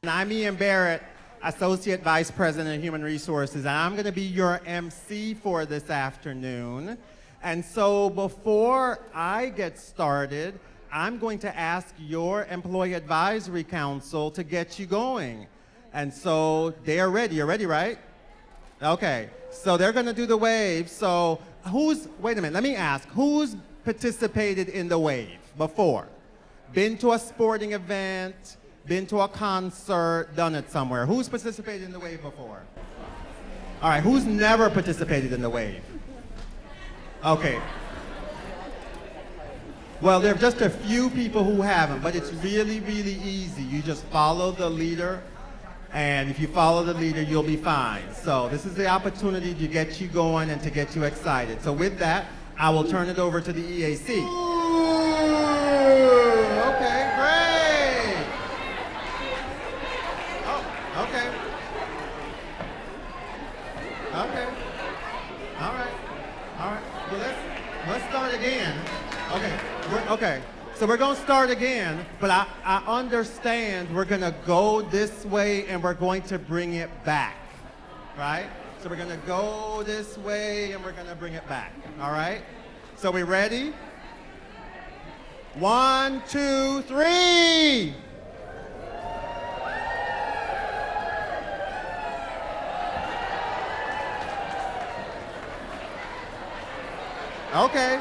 I'm Ian Barrett, Associate Vice President of Human Resources, and I'm going to be your MC for this afternoon. And so before I get started, I'm going to ask your Employee Advisory Council to get you going. And so they are ready. You're ready, right? Okay. So they're going to do the wave. So wait a minute, let me ask, who's participated in the wave before? Been to a sporting event? Been to a concert, done it somewhere? Who's participated in the wave before? All right, who's never participated in the wave? Okay. Well, there are just a few people who haven't, but it's really, really easy. You just follow the leader, and if you follow the leader, you'll be fine. So this is the opportunity to get you going and to get you excited. So with that, I will turn it over to the EAC. Okay, great. Okay. Okay. All right. All right. Well, let's start again. Okay. So we're going to start again, but I understand we're going to go this way and we're going to bring it back. Right? So we're going to go this way and we're going to bring it back. All right? So we ready? 1, 2, 3. Okay.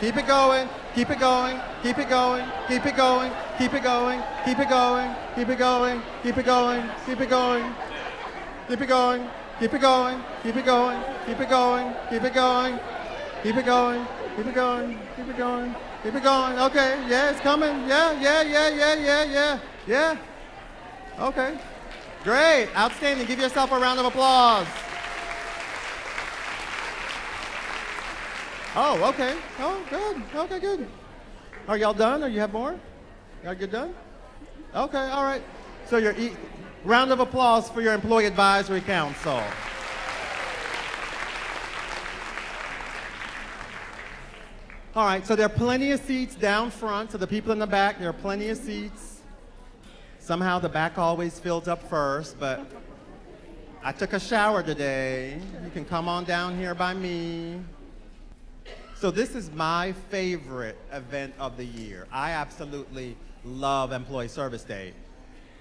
Keep it going. Keep it going. Keep it going. Keep it going. Keep it going. Keep it going. Keep it going. Keep it going. Keep it going. Keep it going. Keep it going. Keep it going. Keep it going. Keep it going. Keep it going. Keep it going. Keep it going. Keep it going. Okay. Yeah, it's coming. Yeah. Okay. Great. Outstanding. Give yourself a round of applause. Oh, okay. Oh, good. Okay, good. Are y'all done? Or you have more? Y'all get done? Okay, all right. So round of applause for your Employee Advisory Council. All right, so there are plenty of seats down front. So the people in the back, there are plenty of seats. Somehow the back always fills up first, but I took a shower today. You can come on down here by me. So this is my favorite event of the year. I absolutely love Employee Service Day.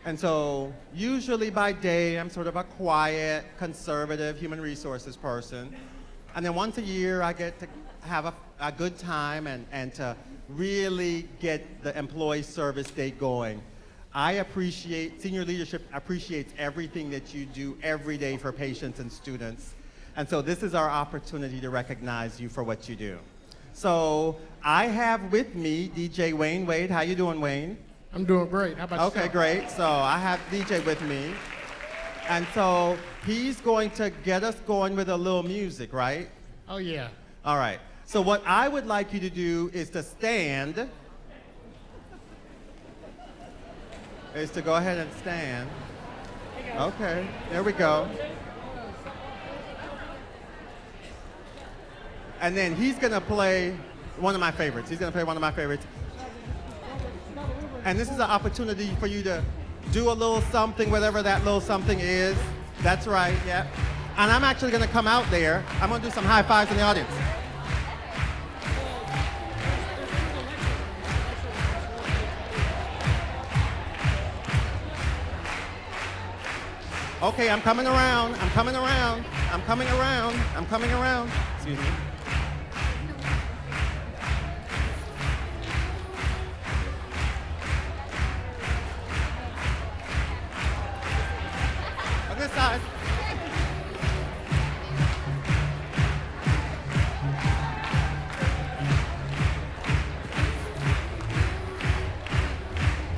And so usually by day, I'm sort of a quiet, conservative human resources person. And then once a year, I get to have a good time and to really get the Employee Service Day going. Senior leadership appreciates everything that you do every day for patients and students. And so this is our opportunity to recognize you for what you do. So I have with me DJ Wayne Wade. How you doing, Wayne? I'm doing great. How about you? Okay, great. So I have DJ with me. And so he's going to get us going with a little music, right? Oh, yeah. All right. So what I would like you to do is to stand. Is to go ahead and stand. Okay, there we go. And then he's going to play one of my favorites. And this is an opportunity for you to do a little something, whatever that little something is. That's right, yeah. And I'm actually going to come out there. I'm going to do some high fives in the audience. Okay, I'm coming around. Excuse me. On this side.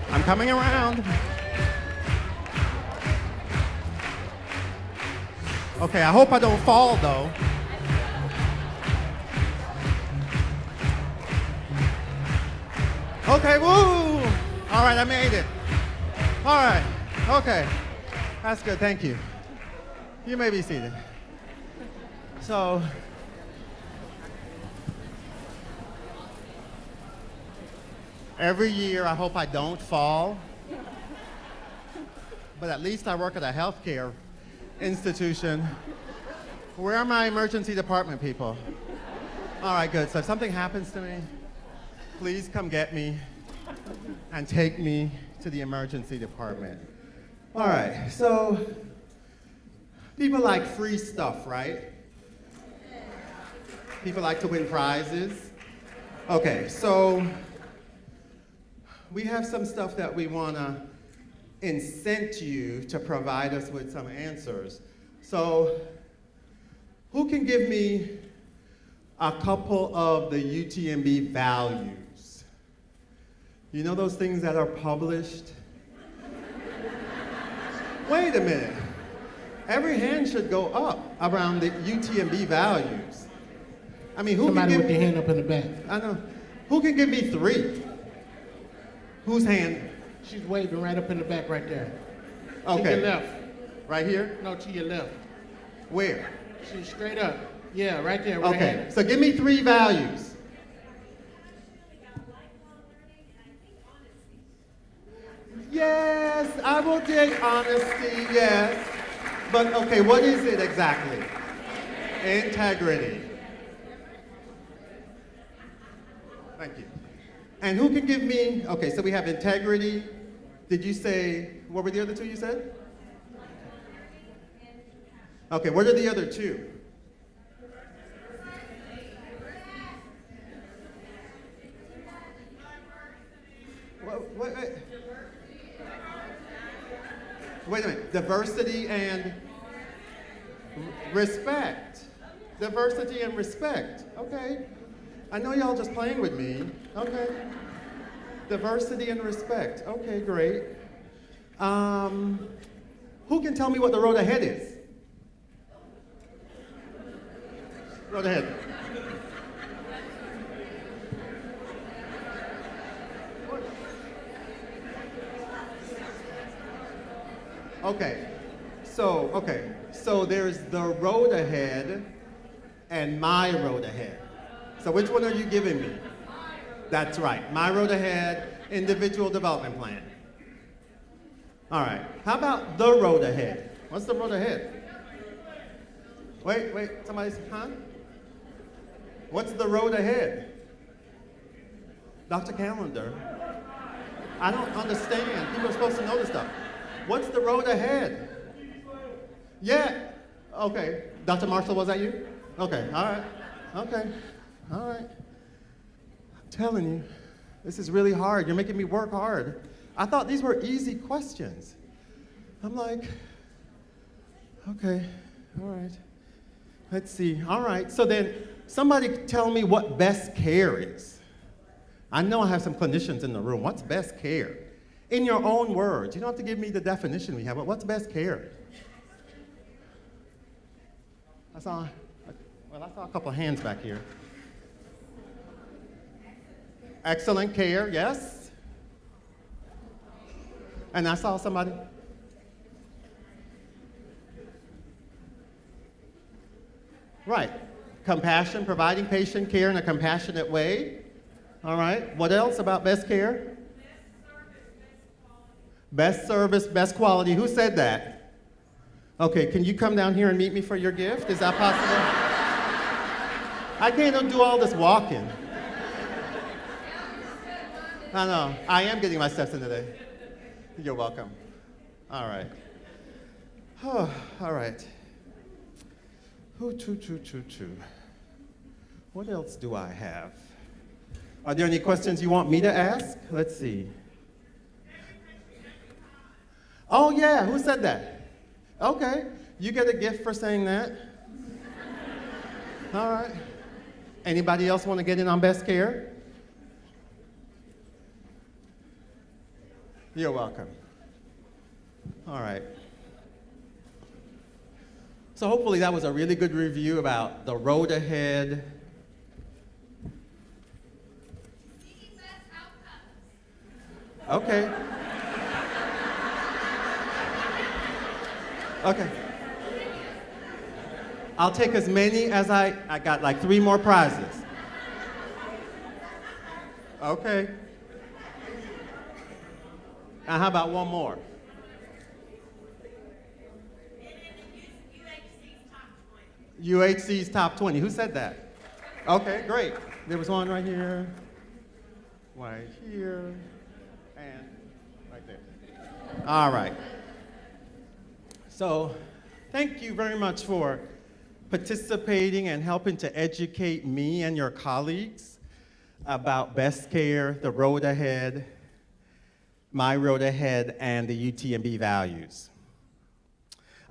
I'm coming around. Okay, I hope I don't fall though. Okay, woo! All right, I made it. All right, okay. That's good, thank you. You may be seated. So, Every year, I hope I don't fall. But at least I work at a healthcare institution. Where are my emergency department people? All right, good. So if something happens to me, please come get me and take me to the emergency department. All right, so people like free stuff, right? People like to win prizes. Okay, so we have some stuff that we want to incent you to provide us with some answers. So who can give me a couple of the UTMB values? You know those things that are published? Wait a minute. Every hand should go up around the UTMB values. I mean, who Somebody can with give their hand up in the back. I know. Who can give me 3? Whose hand? She's waving right up in the back right there. Okay. To your left. Right here? No, to your left. Where? She's straight up. Yeah, right there. With her Okay, hand. so give me 3 values. Yes, I will take honesty, yes. But okay, what is it exactly? Integrity. Thank you. And who can give me, okay, so we have integrity. Did you say, what were the other 2 you said? Okay, what are the other 2? Wait a minute. Diversity and respect. Diversity and respect. Okay. I know y'all just playing with me. Okay. Diversity and respect. Okay, great. Who can tell me what the road ahead is? Road ahead. Okay, so there's the road ahead and my road ahead. So which one are you giving me? That's right, my road ahead, individual development plan. All right, how about the road ahead? What's the road ahead? Wait, somebody's, huh? What's the road ahead? Dr. Calendar, I don't understand. People are supposed to know this stuff. What's the road ahead? Yeah. Okay. Dr. Marshall, was that you? Okay. All right. Okay. All right. I'm telling you, this is really hard. You're making me work hard. I thought these were easy questions. I'm like, okay. All right. Let's see. All right. So then somebody tell me what best care is. I know I have some clinicians in the room. What's best care? In your own words. You don't have to give me the definition we have, but what's best care? I saw a couple of hands back here. Excellent care, yes. And I saw somebody. Right. Compassion, providing patient care in a compassionate way. All right. What else about best care? Best service, best quality. Who said that? Okay, can you come down here and meet me for your gift? Is that possible? I can't do all this walking. I know. I am getting my steps in today. You're welcome. All right. Oh, all right. What else do I have? Are there any questions you want me to ask? Let's see. Oh, yeah, who said that? Okay, you get a gift for saying that. All right. Anybody else want to get in on best care? You're welcome. All right. So hopefully that was a really good review about the road ahead. Okay. Okay. I'll take as many as I got like 3 more prizes. Okay. And how about one more? UHC's top 20. Who said that? Okay, great. There was one right here, and right there. All right. So, thank you very much for participating and helping to educate me and your colleagues about best care, the road ahead, my road ahead, and the UTMB values.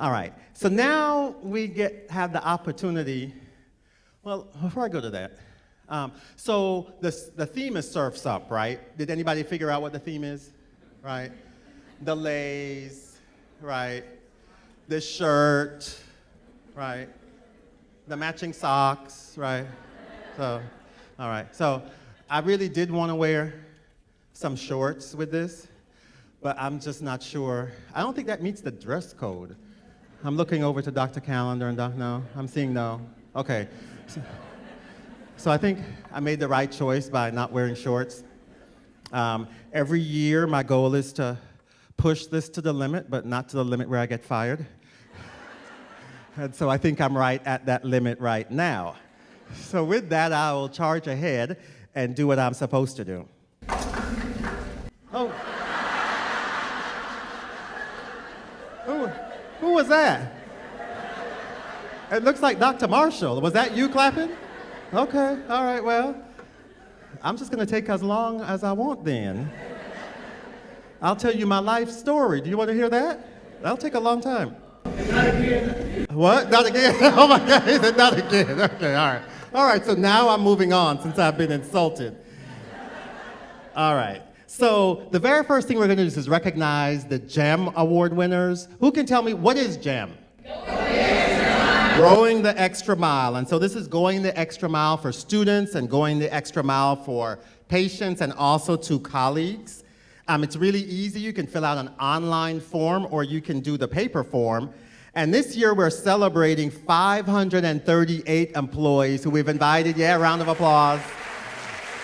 All right, so now we have the opportunity, well, before I go to that, so the theme is Surf's Up, right? Did anybody figure out what the theme is, right? The lays, right? The shirt, right? The matching socks, right? So, all right, so I really did want to wear some shorts with this, but I'm just not sure. I don't think that meets the dress code. I'm looking over to Dr. Calendar and no, I'm seeing no. Okay. So I think I made the right choice by not wearing shorts. Every year, my goal is to push this to the limit, but not to the limit where I get fired. And so I think I'm right at that limit right now. So with that, I will charge ahead and do what I'm supposed to do. Oh. Who was that? It looks like Dr. Marshall. Was that you clapping? Okay, all right, well, I'm just gonna take as long as I want then. I'll tell you my life story. Do you want to hear that? That'll take a long time. Not again. What? Not again? Oh my God, he said not again. Okay, all right. All right, so now I'm moving on since I've been insulted. All right. So the very first thing we're going to do is recognize the GEM award winners. Who can tell me what is GEM? Going the extra mile. And so this is going the extra mile for students and going the extra mile for patients and also to colleagues. It's really easy. You can fill out an online form or you can do the paper form. And this year we're celebrating 538 employees who we've invited. Yeah, a round of applause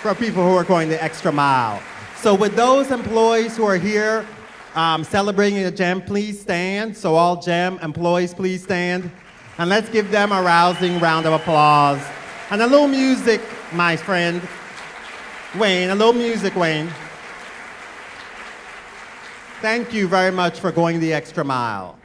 for people who are going the extra mile. So with those employees who are here celebrating the GEM, please stand. So all GEM employees, please stand. And let's give them a rousing round of applause. And a little music, my friend. Wayne, a little music, Wayne. Thank you very much for going the extra mile.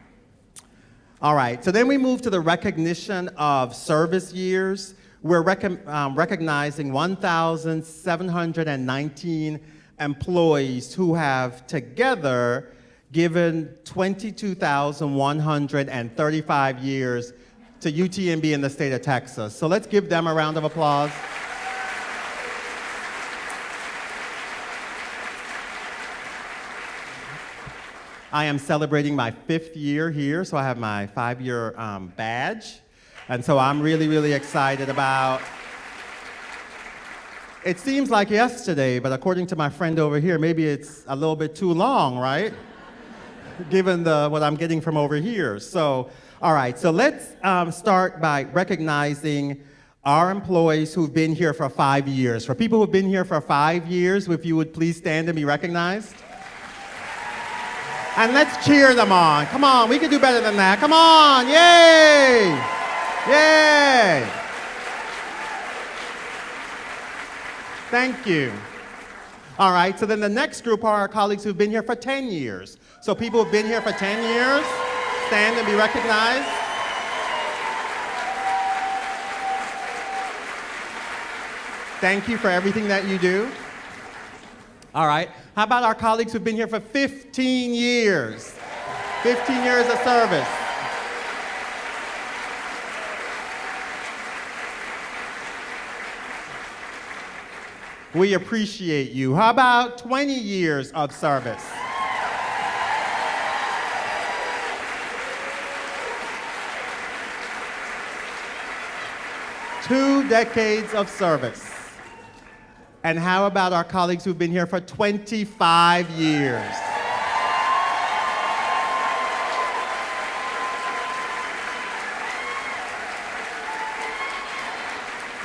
All right, so then we move to the recognition of service years. We're recognizing 1,719 employees who have together given 22,135 years to UTMB in the state of Texas. So let's give them a round of applause. I am celebrating my 5th year here, so I have my 5-year badge. And so I'm really, really excited about. It seems like yesterday, but according to my friend over here, maybe it's a little bit too long, right? Given what I'm getting from over here. So, all right, so let's start by recognizing our employees who've been here for 5 years. For people who've been here for 5 years, if you would please stand and be recognized. And let's cheer them on. Come on, we can do better than that. Come on, yay! Yay! Thank you. All right, so then the next group are our colleagues who've been here for 10 years. So people who've been here for 10 years, stand and be recognized. Thank you for everything that you do. All right, how about our colleagues who've been here for 15 years? 15 years of service. We appreciate you. How about 20 years of service? Two decades of service. And how about our colleagues who've been here for 25 years?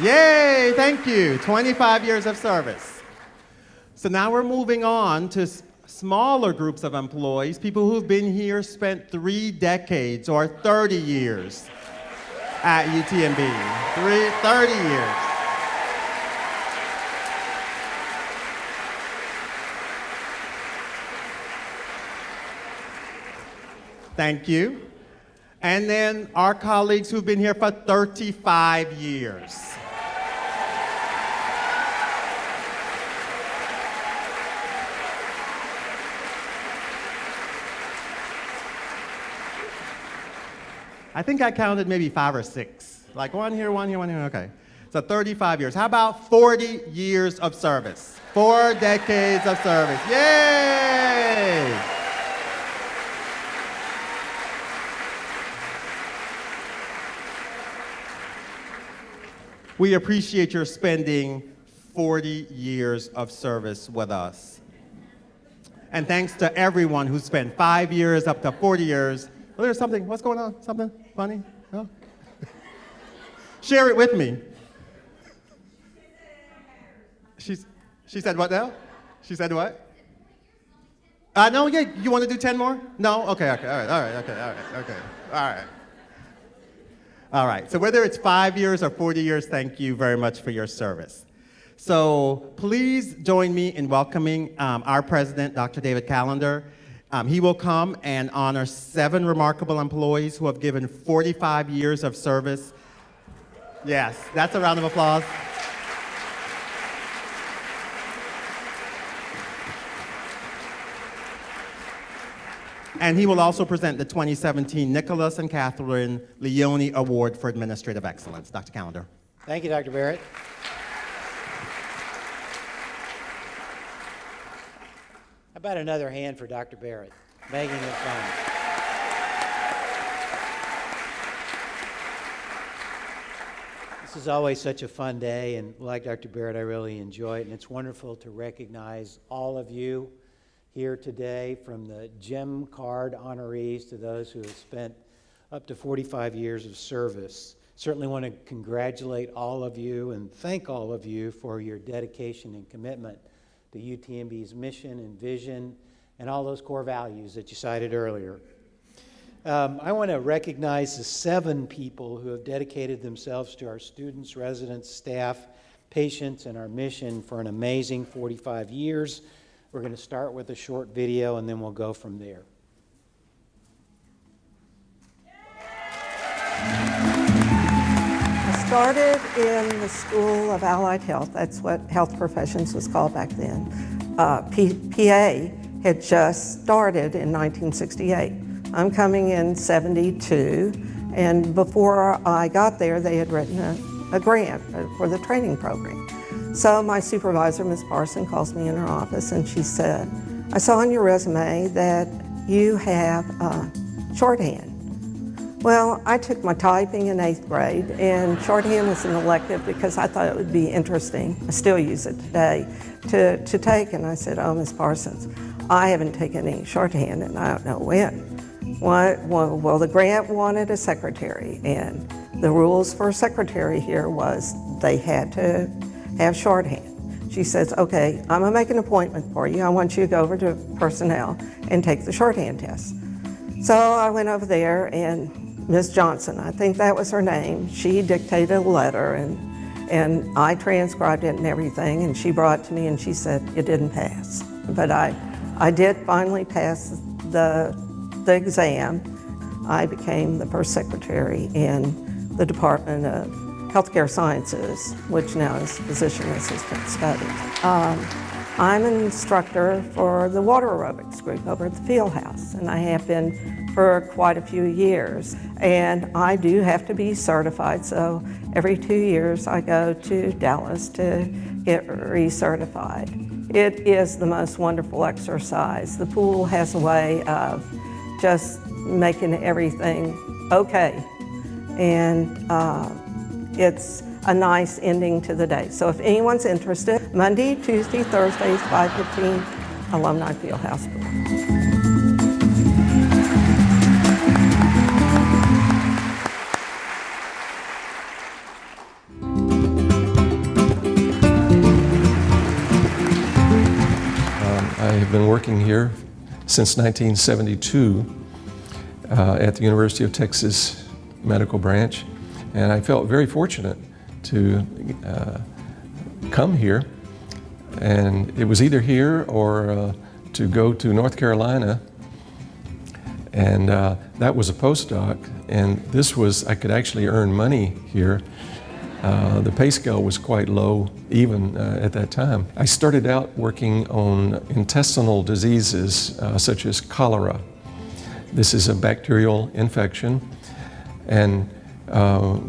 Yay, thank you. 25 years of service. So now we're moving on to smaller groups of employees, people who've been here, spent 3 decades or 30 years at UTMB. 30 years. Thank you. And then our colleagues who've been here for 35 years. I think I counted maybe 5 or 6. Like one here, one here, one here, okay. So 35 years. How about 40 years of service? 4 decades of service. Yay! We appreciate your spending 40 years of service with us. And thanks to everyone who spent 5 years up to 40 years. Well, there's something, what's going on? Something funny? No? Share it with me. She said what now? She said what? No, yeah, you want to do 10 more? No? Okay, all right. All right, so whether it's 5 years or 40 years, thank you very much for your service. So please join me in welcoming our president, Dr. David Callender. He will come and honor 7 remarkable employees who have given 45 years of service. Yes, that's a round of applause. And he will also present the 2017 Nicholas and Katherine Leone Award for Administrative Excellence. Dr. Callender. Thank you, Dr. Barrett. How about another hand for Dr. Barrett, making it fun. This is always such a fun day, and like Dr. Barrett, I really enjoy it, and it's wonderful to recognize all of you here today, from the GEM card honorees to those who have spent up to 45 years of service. Certainly want to congratulate all of you and thank all of you for your dedication and commitment to UTMB's mission and vision and all those core values that you cited earlier. I want to recognize the 7 people who have dedicated themselves to our students, residents, staff, patients, and our mission for an amazing 45 years. We're going to start with a short video, and then we'll go from there. I started in the School of Allied Health. That's what health professions was called back then. PA had just started in 1968. I'm coming in 72, and before I got there, they had written a grant for the training program. So my supervisor, Ms. Parson, calls me in her office and she said, I saw on your resume that you have shorthand. Well, I took my typing in 8th grade, and shorthand was an elective because I thought it would be interesting, I still use it today, to take. And I said, oh, Ms. Parsons, I haven't taken any shorthand and I don't know when. Well, the grant wanted a secretary, and the rules for a secretary here was they had to have shorthand. She says, okay, I'm gonna make an appointment for you. I want you to go over to personnel and take the shorthand test. So I went over there, and Ms. Johnson, I think that was her name, she dictated a letter, and I transcribed it and everything, and she brought it to me and she said, it didn't pass. But I did finally pass the exam. I became the first secretary in the Department of Healthcare Sciences, which now is Physician Assistant Studies. I'm an instructor for the water aerobics group over at the field house, and I have been for quite a few years. And I do have to be certified, so every 2 years I go to Dallas to get recertified. It is the most wonderful exercise. The pool has a way of just making everything okay. And it's a nice ending to the day. So if anyone's interested, Monday, Tuesday, Thursdays, 5:15, Alumni Fieldhouse Pool. I have been working here since 1972 at the University of Texas Medical Branch, and I felt very fortunate to come here. And it was either here or to go to North Carolina, and that was a postdoc, and this was, I could actually earn money here. The pay scale was quite low even at that time. I started out working on intestinal diseases such as cholera. This is a bacterial infection, and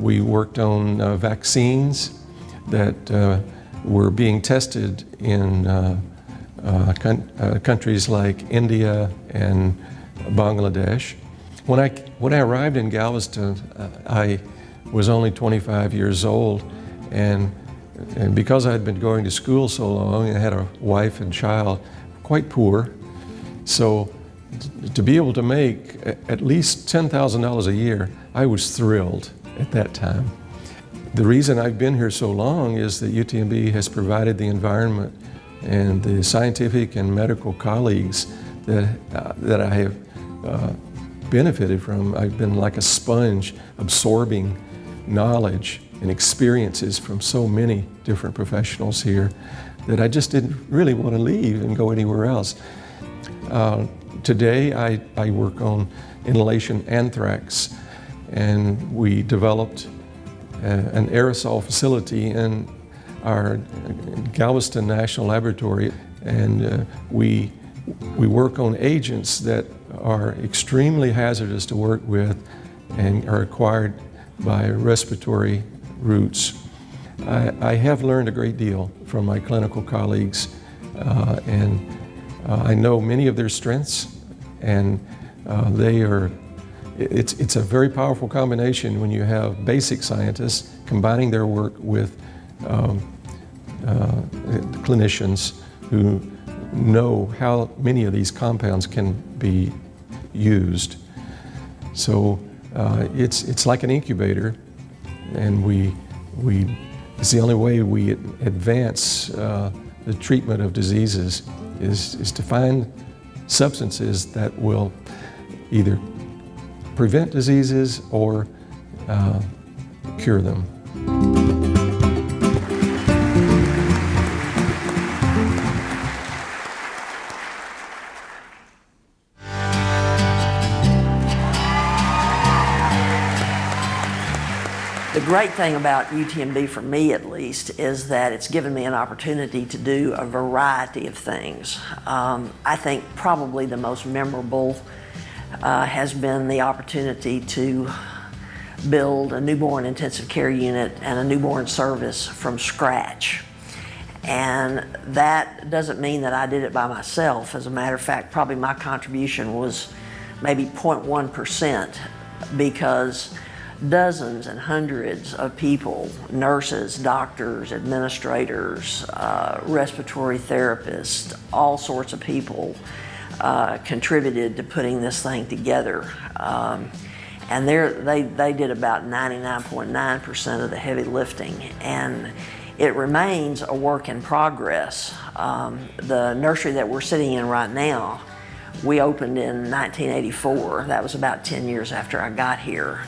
we worked on vaccines that were being tested in countries like India and Bangladesh. When I arrived in Galveston, I was only 25 years old, and because I had been going to school so long, I had a wife and child, quite poor. So to be able to make at least $10,000 a year, I was thrilled at that time. The reason I've been here so long is that UTMB has provided the environment and the scientific and medical colleagues that I have benefited from. I've been like a sponge absorbing knowledge and experiences from so many different professionals here that I just didn't really want to leave and go anywhere else. Today I work on inhalation anthrax, and we developed an aerosol facility in our Galveston National Laboratory, and we work on agents that are extremely hazardous to work with and are acquired by respiratory routes. I have learned a great deal from my clinical colleagues, and I know many of their strengths, and it's a very powerful combination when you have basic scientists combining their work with clinicians who know how many of these compounds can be used. So it's like an incubator, and it's the only way we advance the treatment of diseases is to find substances that will either prevent diseases or cure them. The great thing about UTMB, for me at least, is that it's given me an opportunity to do a variety of things. I think probably the most memorable has been the opportunity to build a newborn intensive care unit and a newborn service from scratch. And that doesn't mean that I did it by myself. As a matter of fact, probably my contribution was maybe 0.1%, because dozens and hundreds of people, nurses, doctors, administrators, respiratory therapists, all sorts of people contributed to putting this thing together. And they did about 99.9% of the heavy lifting. And it remains a work in progress. The nursery that we're sitting in right now, we opened in 1984. That was about 10 years after I got here.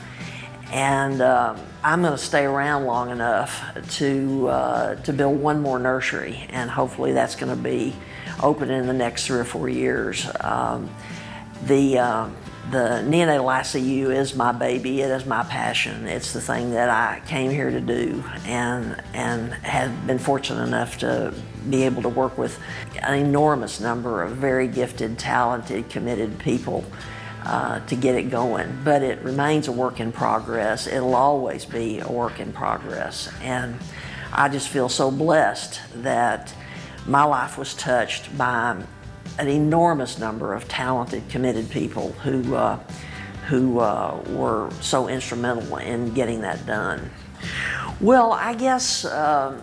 And I'm going to stay around long enough to build one more nursery, and hopefully that's going to be open in the next 3 or 4 years. The neonatal ICU is my baby. It is my passion. It's the thing that I came here to do, and have been fortunate enough to be able to work with an enormous number of very gifted, talented, committed people to get it going. But it remains a work in progress. It'll always be a work in progress. And I just feel so blessed that my life was touched by an enormous number of talented, committed people who were so instrumental in getting that done. Well, I guess the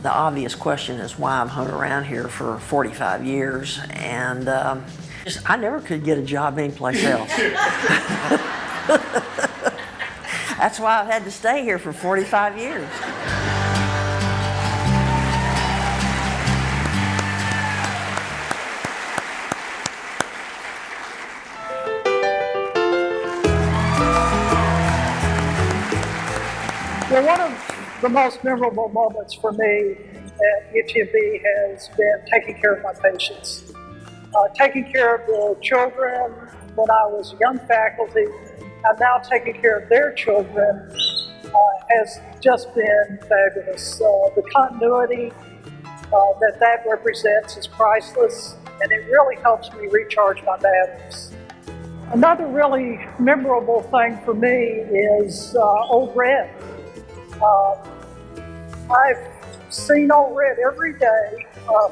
obvious question is why I've hung around here for 45 years, and I never could get a job anyplace else. That's why I've had to stay here for 45 years. the most memorable moments for me at UTMB has been taking care of my patients. Taking care of the children when I was young faculty, and now taking care of their children has just been fabulous. The continuity that represents is priceless, and it really helps me recharge my batteries. Another really memorable thing for me is Old Red. I've seen Old Red every day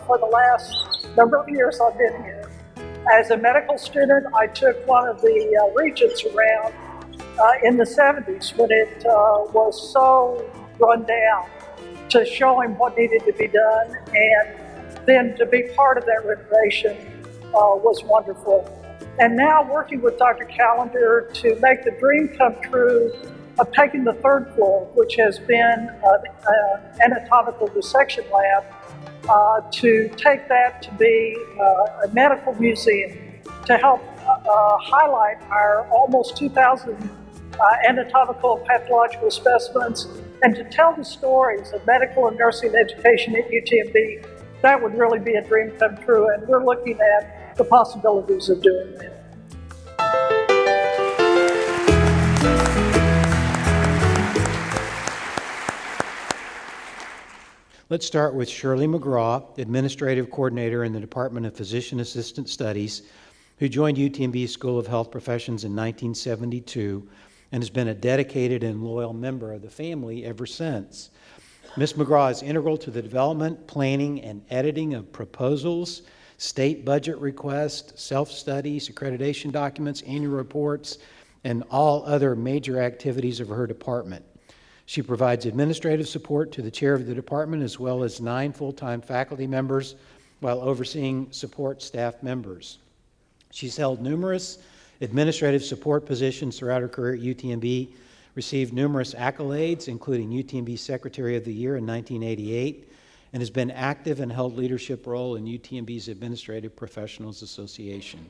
for the last number of years I've been here. As a medical student, I took one of the regents around in the 70s when it was so run down to show him what needed to be done, and then to be part of that renovation was wonderful. And now working with Dr. Callender to make the dream come true of taking the third floor, which has been an anatomical dissection lab, to take that to be a medical museum to help highlight our almost 2,000 anatomical and pathological specimens, and to tell the stories of medical and nursing education at UTMB. That would really be a dream come true, and we're looking at the possibilities of doing that. Let's start with Shirley McGraw, Administrative Coordinator in the Department of Physician Assistant Studies, who joined UTMB School of Health Professions in 1972 and has been a dedicated and loyal member of the family ever since. Ms. McGraw is integral to the development, planning, and editing of proposals, state budget requests, self-studies, accreditation documents, annual reports, and all other major activities of her department. She provides administrative support to the chair of the department as well as 9 full-time faculty members while overseeing support staff members. She's held numerous administrative support positions throughout her career at UTMB, received numerous accolades, including UTMB Secretary of the Year in 1988, and has been active and held leadership role in UTMB's Administrative Professionals Association.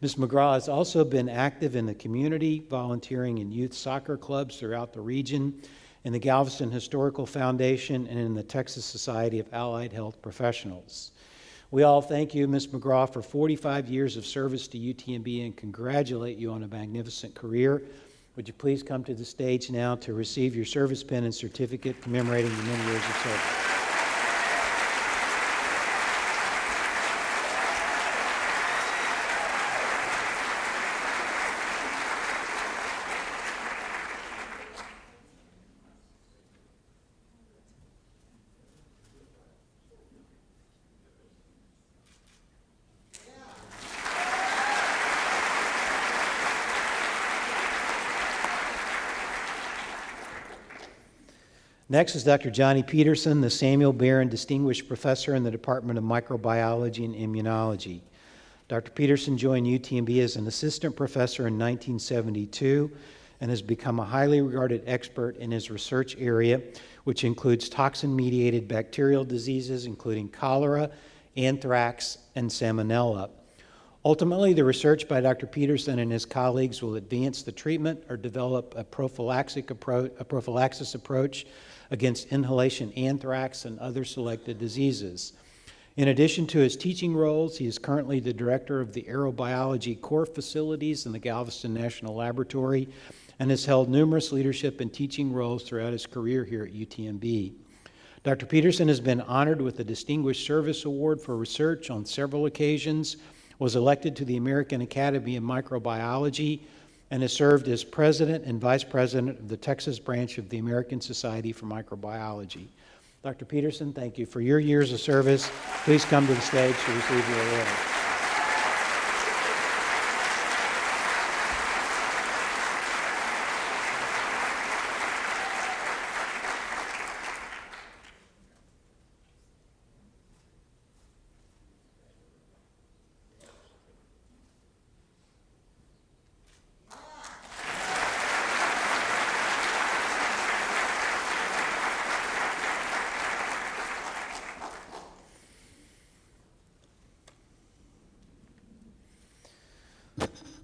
Ms. McGraw has also been active in the community, volunteering in youth soccer clubs throughout the region, in the Galveston Historical Foundation, and in the Texas Society of Allied Health Professionals. We all thank you, Ms. McGraw, for 45 years of service to UTMB and congratulate you on a magnificent career. Would you please come to the stage now to receive your service pin and certificate commemorating the many years of service. Next is Dr. Johnny Peterson, the Samuel Barron Distinguished Professor in the Department of Microbiology and Immunology. Dr. Peterson joined UTMB as an assistant professor in 1972 and has become a highly regarded expert in his research area, which includes toxin-mediated bacterial diseases, including cholera, anthrax, and salmonella. Ultimately, the research by Dr. Peterson and his colleagues will advance the treatment or develop a prophylaxis approach against inhalation anthrax and other selected diseases. In addition to his teaching roles, he is currently the director of the aerobiology core facilities in the Galveston National Laboratory and has held numerous leadership and teaching roles throughout his career here at UTMB. Dr. Peterson has been honored with the Distinguished Service Award for Research on several occasions, was elected to the American Academy of Microbiology, and has served as president and vice president of the Texas branch of the American Society for Microbiology. Dr. Peterson, thank you for your years of service. Please come to the stage to receive your award.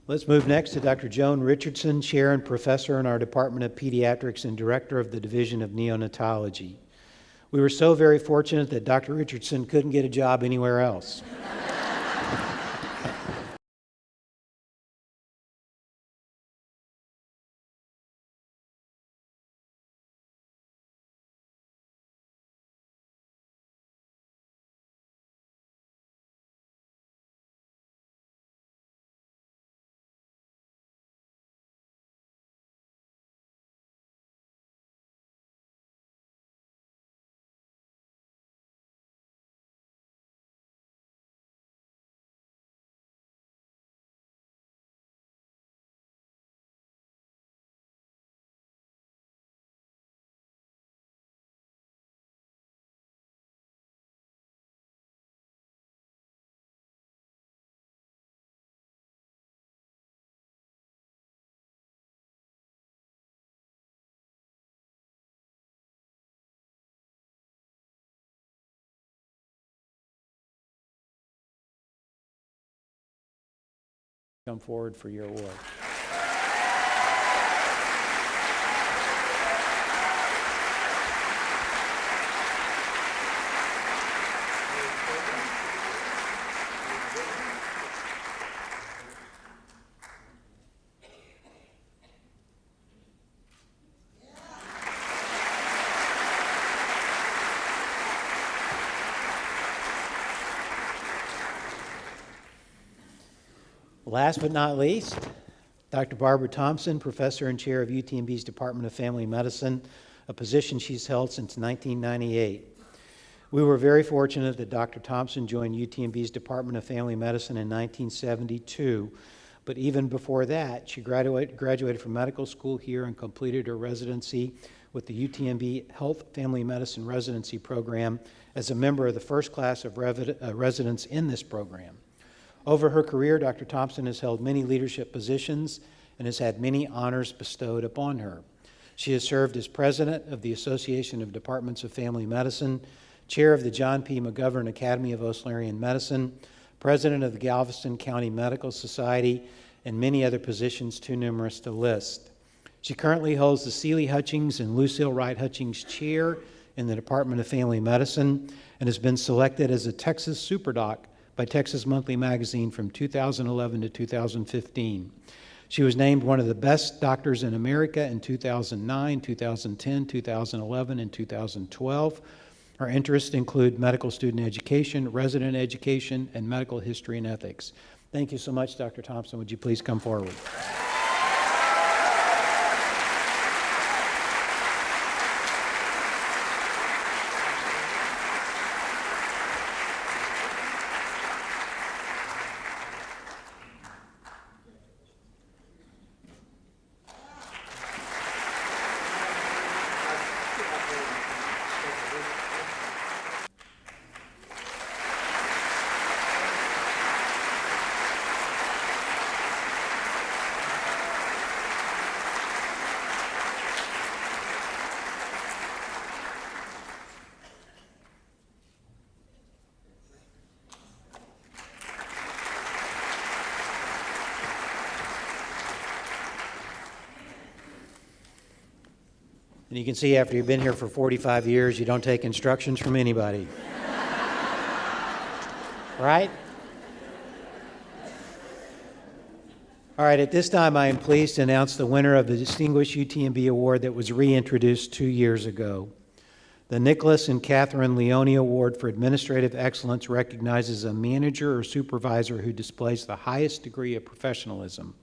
Let's move next to Dr. Joan Richardson, Chair and Professor in our Department of Pediatrics and Director of the Division of Neonatology. We were so very fortunate that Dr. Richardson couldn't get a job anywhere else. Come forward for your award. Last but not least, Dr. Barbara Thompson, Professor and Chair of UTMB's Department of Family Medicine, a position she's held since 1998. We were very fortunate that Dr. Thompson joined UTMB's Department of Family Medicine in 1972, but even before that, she graduated from medical school here and completed her residency with the UTMB Health Family Medicine Residency Program as a member of the first class of residents in this program. Over her career, Dr. Thompson has held many leadership positions and has had many honors bestowed upon her. She has served as president of the Association of Departments of Family Medicine, chair of the John P. McGovern Academy of Oslarian Medicine, president of the Galveston County Medical Society, and many other positions too numerous to list. She currently holds the Seeley Hutchings and Lucille Wright Hutchings Chair in the Department of Family Medicine and has been selected as a Texas Superdoc by Texas Monthly Magazine from 2011 to 2015. She was named one of the best doctors in America in 2009, 2010, 2011, and 2012. Her interests include medical student education, resident education, and medical history and ethics. Thank you so much, Dr. Thompson. Would you please come forward? And you can see after you've been here for 45 years, you don't take instructions from anybody. Right? All right, at this time, I am pleased to announce the winner of the Distinguished UTMB Award that was reintroduced 2 years ago. The Nicholas and Katherine Leone Award for Administrative Excellence recognizes a manager or supervisor who displays the highest degree of professionalism.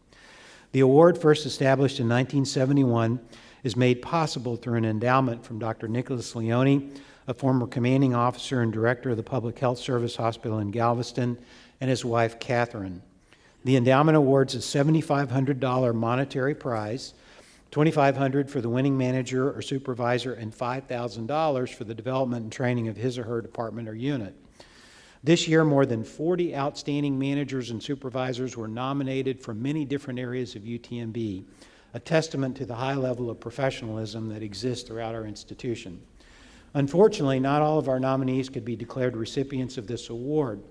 The award, first established in 1971, is made possible through an endowment from Dr. Nicholas Leone, a former commanding officer and director of the Public Health Service Hospital in Galveston, and his wife, Katherine. The endowment awards a $7,500 monetary prize, $2,500 for the winning manager or supervisor, and $5,000 for the development and training of his or her department or unit. This year, more than 40 outstanding managers and supervisors were nominated from many different areas of UTMB, a testament to the high level of professionalism that exists throughout our institution. Unfortunately, not all of our nominees could be declared recipients of this award.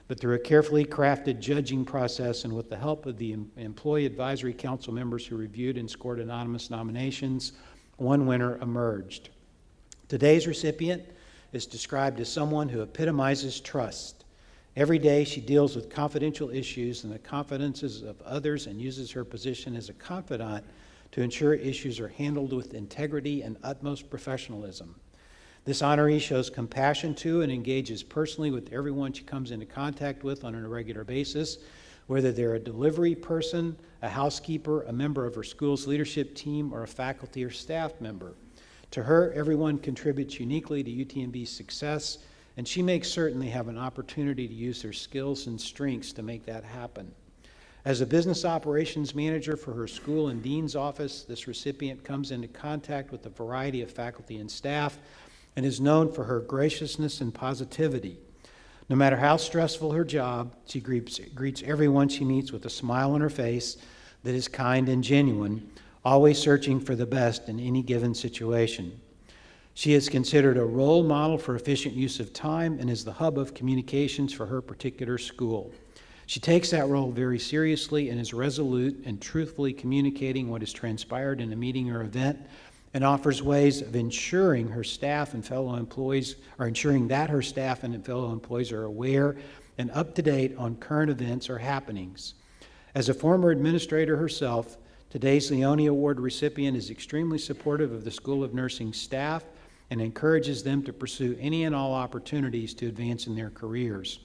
But through a carefully crafted judging process and with the help of the Employee Advisory Council members who reviewed and scored anonymous nominations, one winner emerged. Today's recipient is described as someone who epitomizes trust. Every day she deals with confidential issues and the confidences of others and uses her position as a confidant to ensure issues are handled with integrity and utmost professionalism. This honoree shows compassion to and engages personally with everyone she comes into contact with on a regular basis, whether they're a delivery person, a housekeeper, a member of her school's leadership team, or a faculty or staff member. To her, everyone contributes uniquely to UTMB's success, and she makes certain they have an opportunity to use their skills and strengths to make that happen. As a business operations manager for her school and dean's office, this recipient comes into contact with a variety of faculty and staff and is known for her graciousness and positivity. No matter how stressful her job, she greets everyone she meets with a smile on her face that is kind and genuine, always searching for the best in any given situation. She is considered a role model for efficient use of time and is the hub of communications for her particular school. She takes that role very seriously and is resolute in truthfully communicating what has transpired in a meeting or event, and offers ways of ensuring her staff and fellow employees, or ensuring that her staff and fellow employees are aware and up to date on current events or happenings. As a former administrator herself, today's Leone Award recipient is extremely supportive of the School of Nursing staff and encourages them to pursue any and all opportunities to advance in their careers.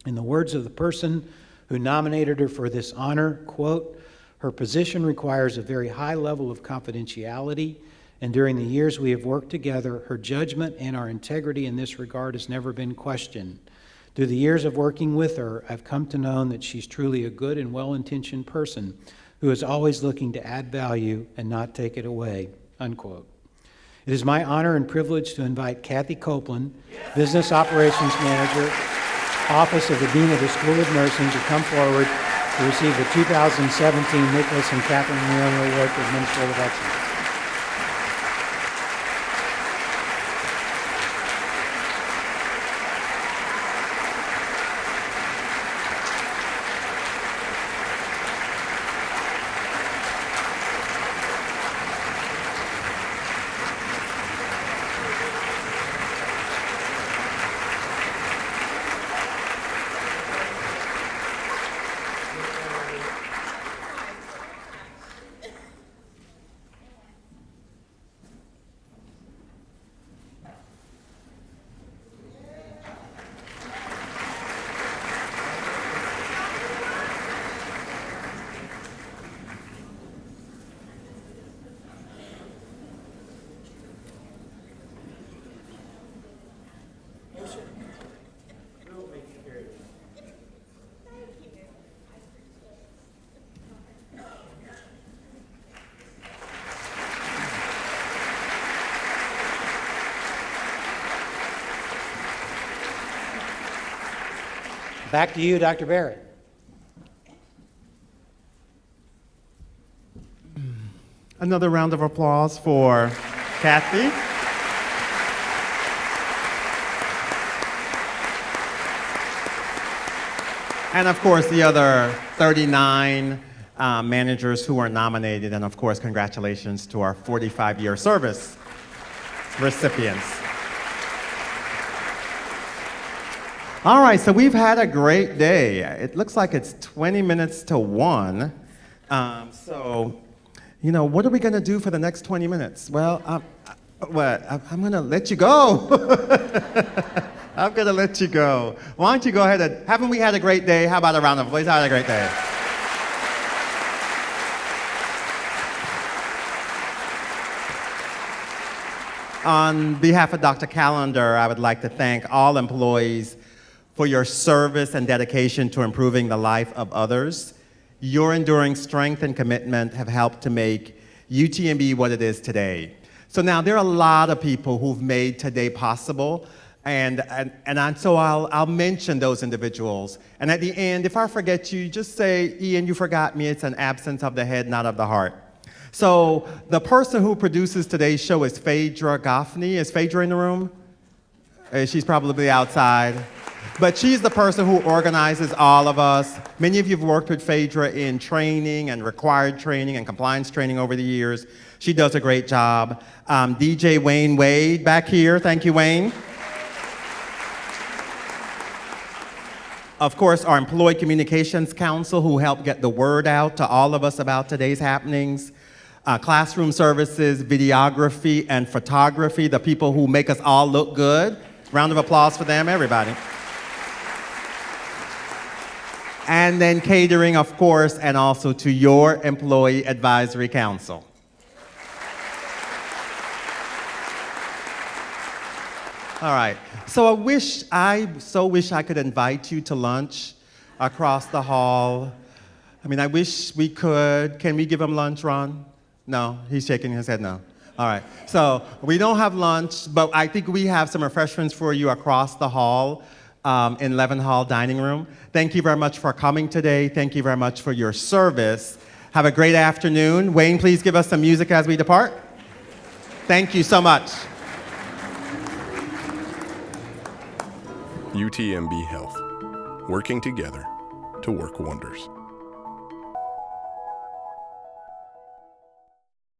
In the words of the person who nominated her for this honor, quote, "Her position requires a very high level of confidentiality, and during the years we have worked together, her judgment and our integrity in this regard has never been questioned. Through the years of working with her, I've come to know that she's truly a good and well-intentioned person who is always looking to add value and not take it away," unquote. It is my honor and privilege to invite Kathy Copeland, Business Operations Manager, Office of the Dean of the School of Nursing, to come forward to receive the 2017 Nicholas and Katherine Leone Award for Administrative Excellence. Back to you, Dr. Barrett. Another round of applause for Kathy. And of course, the other 39 managers who were nominated, and of course, congratulations to our 45-year service recipients. All right, so we've had a great day. It looks like it's 20 minutes to 1. So, you know, what are we going to do for the next 20 minutes? Well, I'm going to let you go. I'm going to let you go. Why don't you go ahead and, haven't we had a great day? How about a round of applause? Had a great day. On behalf of Dr. Callender, I would like to thank all employees for your service and dedication to improving the life of others. Your enduring strength and commitment have helped to make UTMB what it is today. So now there are a lot of people who've made today possible, and so I'll mention those individuals. And at the end, if I forget you, just say, "Ian, you forgot me." It's an absence of the head, not of the heart. So the person who produces today's show is Phaedra Goffney. Is Phaedra in the room? She's probably outside. But she's the person who organizes all of us. Many of you have worked with Phaedra in training and required training and compliance training over the years. She does a great job. DJ Wayne Wade back here. Thank you, Wayne. Of course, our Employee Communications Council, who helped get the word out to all of us about today's happenings. Classroom services, videography, and photography, the people who make us all look good. Round of applause for them, everybody. And then catering, of course, and also to your Employee Advisory Council. All right, so I so wish I could invite you to lunch across the hall. I mean, I wish we could. Can we give him lunch, Ron? No, he's shaking his head no. All right, so we don't have lunch, but I think we have some refreshments for you across the hall in Levin Hall Dining Room. Thank you very much for coming today. Thank you very much for your service. Have a great afternoon. Wayne, please give us some music as we depart. Thank you so much. UTMB Health, working together to work wonders.